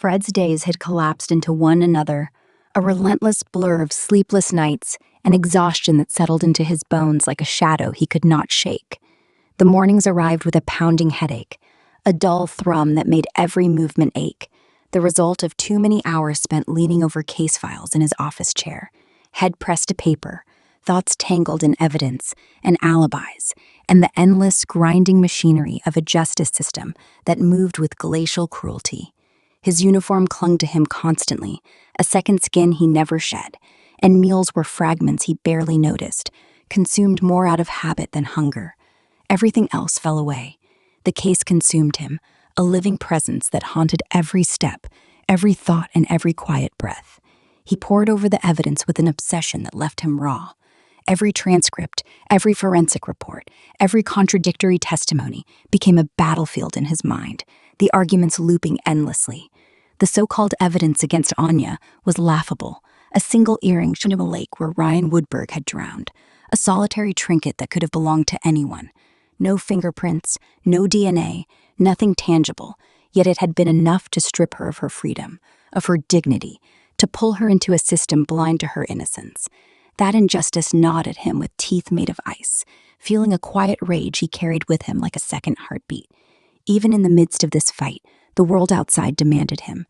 Fred's days had collapsed into one another, a relentless blur of sleepless nights and exhaustion that settled into his bones like a shadow he could not shake. The mornings arrived with a pounding headache, a dull thrum that made every movement ache, the result of too many hours spent leaning over case files in his office chair, head pressed to paper, thoughts tangled in evidence and alibis, and the endless grinding machinery of a justice system that moved with glacial cruelty. His uniform clung to him constantly, a second skin he never shed, and meals were fragments he barely noticed, consumed more out of habit than hunger. Everything else fell away. The case consumed him, a living presence that haunted every step, every thought, and every quiet breath. He pored over the evidence with an obsession that left him raw. Every transcript, every forensic report, every contradictory testimony became a battlefield in his mind, the arguments looping endlessly. The so-called evidence against Anya was laughable. A single earring in a lake where Ryan Woodberg had drowned. A solitary trinket that could have belonged to anyone. No fingerprints, no DNA, nothing tangible, yet it had been enough to strip her of her freedom, of her dignity, to pull her into a system blind to her innocence. That injustice gnawed at him with teeth made of ice, feeling a quiet rage he carried with him like a second heartbeat. Even in the midst of this fight, the world outside demanded him.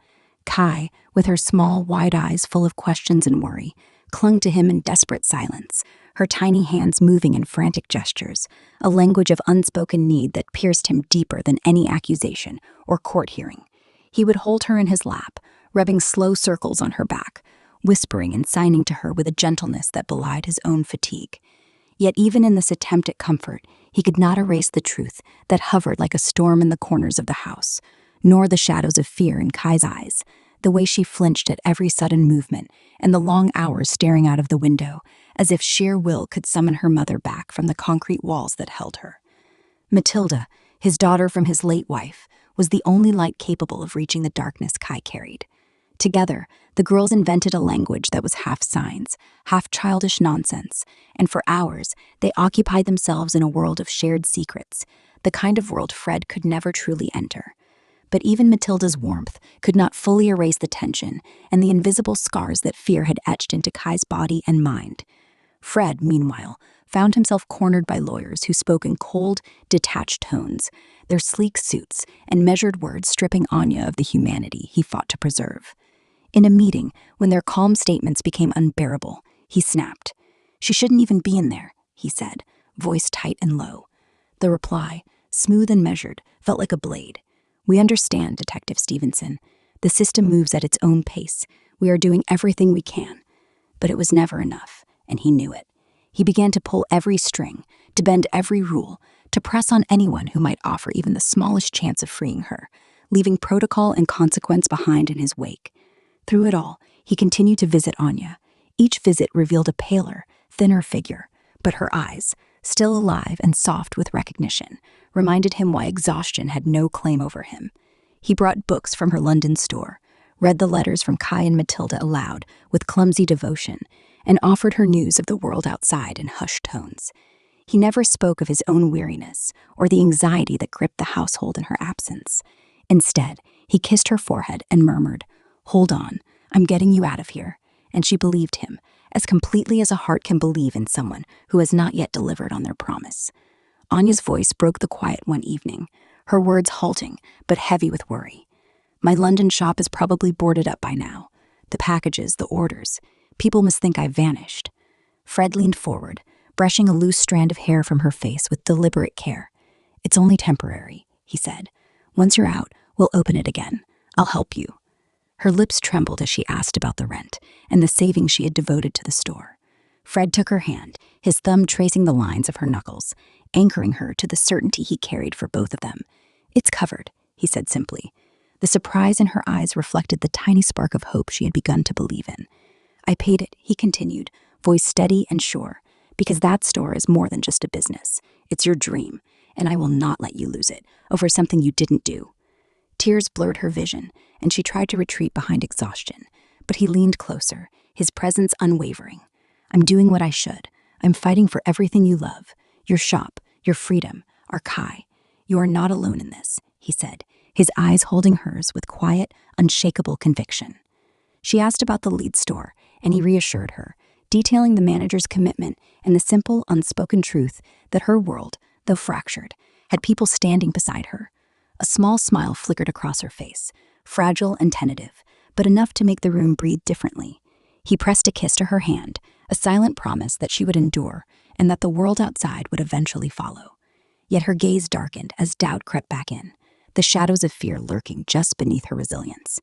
Kai, with her small, wide eyes full of questions and worry, clung to him in desperate silence, her tiny hands moving in frantic gestures, a language of unspoken need that pierced him deeper than any accusation or court hearing. He would hold her in his lap, rubbing slow circles on her back, whispering and signing to her with a gentleness that belied his own fatigue. Yet even in this attempt at comfort, he could not erase the truth that hovered like a storm in the corners of the house, nor the shadows of fear in Kai's eyes, the way she flinched at every sudden movement, and the long hours staring out of the window, as if sheer will could summon her mother back from the concrete walls that held her. Matilda, his daughter from his late wife, was the only light capable of reaching the darkness Kai carried. Together, the girls invented a language that was half signs, half childish nonsense, and for hours, they occupied themselves in a world of shared secrets, the kind of world Fred could never truly enter. But even Matilda's warmth could not fully erase the tension and the invisible scars that fear had etched into Kai's body and mind. Fred, meanwhile, found himself cornered by lawyers who spoke in cold, detached tones, their sleek suits and measured words stripping Anya of the humanity he fought to preserve. In a meeting, when their calm statements became unbearable, he snapped. "She shouldn't even be in there," he said, voice tight and low. The reply, smooth and measured, felt like a blade. "We understand, Detective Stevenson. The system moves at its own pace. We are doing everything we can." But it was never enough, and he knew it. He began to pull every string, to bend every rule, to press on anyone who might offer even the smallest chance of freeing her, leaving protocol and consequence behind in his wake. Through it all, he continued to visit Anya. Each visit revealed a paler, thinner figure, but her eyes, still alive and soft with recognition, reminded him why exhaustion had no claim over him. He brought books from her London store, read the letters from Kai and Matilda aloud with clumsy devotion, and offered her news of the world outside in hushed tones. He never spoke of his own weariness or the anxiety that gripped the household in her absence. Instead, he kissed her forehead and murmured, "Hold on, I'm getting you out of here." And she believed him, as completely as a heart can believe in someone who has not yet delivered on their promise. Anya's voice broke the quiet one evening, her words halting but heavy with worry. "My London shop is probably boarded up by now. The packages, the orders. People must think I've vanished." Fred leaned forward, brushing a loose strand of hair from her face with deliberate care. "It's only temporary," he said. "Once you're out, we'll open it again. I'll help you." Her lips trembled as she asked about the rent and the savings she had devoted to the store. Fred took her hand, his thumb tracing the lines of her knuckles, anchoring her to the certainty he carried for both of them. "It's covered," he said simply. The surprise in her eyes reflected the tiny spark of hope she had begun to believe in. "I paid it," he continued, voice steady and sure, "because that store is more than just a business. It's your dream, and I will not let you lose it over something you didn't do." Tears blurred her vision, and she tried to retreat behind exhaustion, but he leaned closer, his presence unwavering. "I'm doing what I should. I'm fighting for everything you love. Your shop, your freedom, our Kai. You are not alone in this," he said, his eyes holding hers with quiet, unshakable conviction. She asked about the lead store, and he reassured her, detailing the manager's commitment and the simple, unspoken truth that her world, though fractured, had people standing beside her. A small smile flickered across her face, fragile and tentative, but enough to make the room breathe differently. He pressed a kiss to her hand, a silent promise that she would endure and that the world outside would eventually follow. Yet her gaze darkened as doubt crept back in, the shadows of fear lurking just beneath her resilience.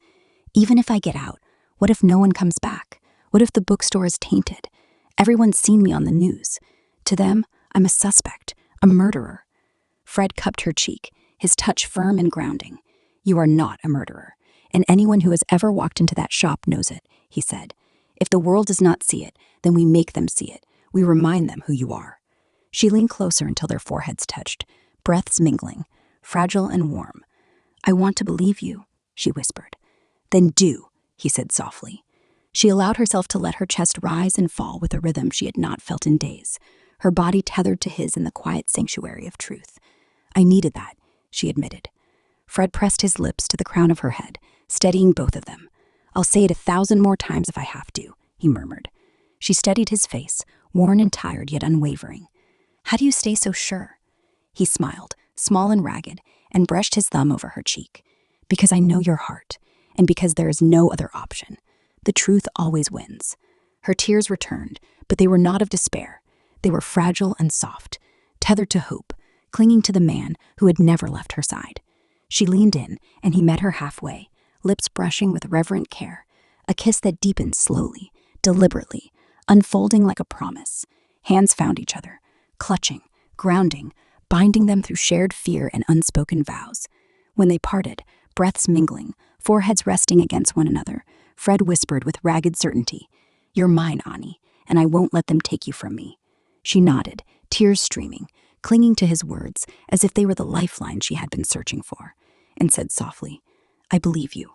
Even if I get out, what if no one comes back? What if the bookstore is tainted? Everyone's seen me on the news. To them, I'm a suspect, a murderer. Fred cupped her cheek, his touch firm and grounding. You are not a murderer, and anyone who has ever walked into that shop knows it, he said. If the world does not see it, then we make them see it. We remind them who you are. She leaned closer until their foreheads touched, breaths mingling, fragile and warm. I want to believe you, she whispered. Then do, he said softly. She allowed herself to let her chest rise and fall with a rhythm she had not felt in days, her body tethered to his in the quiet sanctuary of truth. I needed that, she admitted. Fred pressed his lips to the crown of her head, steadying both of them. I'll say it 1,000 more times if I have to, he murmured. She studied his face, worn and tired yet unwavering. How do you stay so sure? He smiled, small and ragged, and brushed his thumb over her cheek. Because I know your heart, and because there is no other option. The truth always wins. Her tears returned, but they were not of despair. They were fragile and soft, tethered to hope, clinging to the man who had never left her side. She leaned in, and he met her halfway, lips brushing with reverent care, a kiss that deepened slowly, deliberately, unfolding like a promise. Hands found each other, clutching, grounding, binding them through shared fear and unspoken vows. When they parted, breaths mingling, foreheads resting against one another, Fred whispered with ragged certainty, You're mine, Ani, and I won't let them take you from me. She nodded, tears streaming, clinging to his words as if they were the lifeline she had been searching for, and said softly, I believe you.